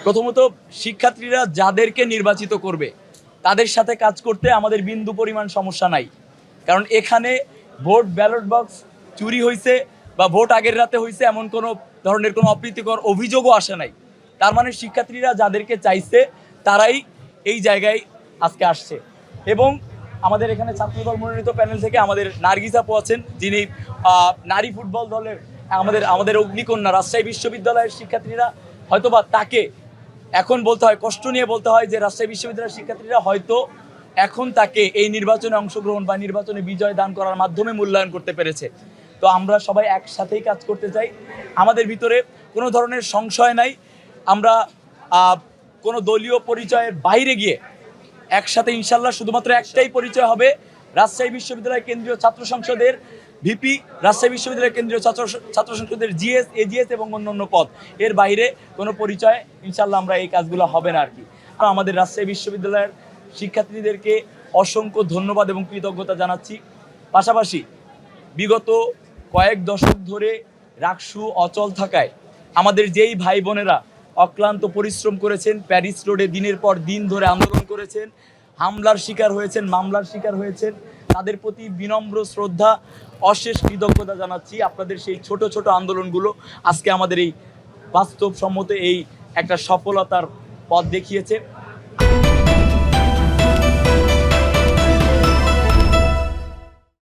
প্রথমত শিক্ষার্থীরা যাদেরকে নির্বাচিত করবে তাদের সাথে কাজ করতে আমাদের বিন্দু পরিমাণ সমস্যা নাই। কারণ এখানে ভোট ব্যালট বক্স চুরি হয়েছে বা ভোট আগের রাতে হয়েছে এমন কোনো ধরনের কোনো অপ্রীতিকর অভিযোগও আসে নাই। তার মানে শিক্ষার্থীরা যাদেরকে চাইছে তারাই এই জায়গায় আজকে আসছে। এবং আমাদের এখানে ছাত্রদল মনোনীত প্যানেল থেকে আমাদের নার্গিস আপু আছেন, যিনি নারী ফুটবল দলের আমাদের অগ্নিকন্যা। রাজশাহী বিশ্ববিদ্যালয়ের শিক্ষার্থীরা হয়তোবা তাকে এখন বলতে হয়, কষ্ট নিয়ে বলতে হয় যে রাজশাহী বিশ্ববিদ্যালয়ের শিক্ষার্থীরা হয়তো এখন তাকে এই নির্বাচনে অংশগ্রহণ বা নির্বাচনে বিজয় দান করার মাধ্যমে মূল্যায়ন করতে পেরেছে। তো আমরা সবাই একসাথেই কাজ করতে চাই, আমাদের ভিতরে কোনো ধরনের সংশয় নাই। আমরা কোনো দলীয় পরিচয়ের বাইরে গিয়ে একসাথে ইনশাল্লাহ শুধুমাত্র একটাই পরিচয় হবে, রাজশাহী বিশ্ববিদ্যালয় কেন্দ্রীয় ছাত্র সংসদের ভিপি, রাজশাহী বিশ্ববিদ্যালয় কেন্দ্রীয় ছাত্র সংসদের জিএস, এজিএস এবং অন্যান্য পদ। এর বাইরে কোনো পরিচয় ইনশাল্লাহ আমরা এই কাজগুলো হবে না আর কি। আমাদের রাজশাহী বিশ্ববিদ্যালয়ের শিক্ষার্থীদেরকে অসংখ্য ধন্যবাদ এবং কৃতজ্ঞতা জানাচ্ছি। পাশাপাশি বিগত কয়েক দশক ধরে রাকসু অচল থাকায় আমাদের যেই ভাই বোনেরা অক্লান্ত পরিশ্রম করেছেন, প্যারিস রোডে দিনের পর দিন ধরে আন্দোলন করেছেন, হামলার শিকার হয়েছেন, মামলার শিকার হয়েছেন, তাদের প্রতি বিনম্র শ্রদ্ধা, অশেষ কৃতজ্ঞতা জানাচ্ছি। আপনাদের সেই ছোট ছোট আন্দোলনগুলো আজকে আমাদের এই বাস্তবসম্মত এই একটা সফলতার পথ দেখিয়েছে।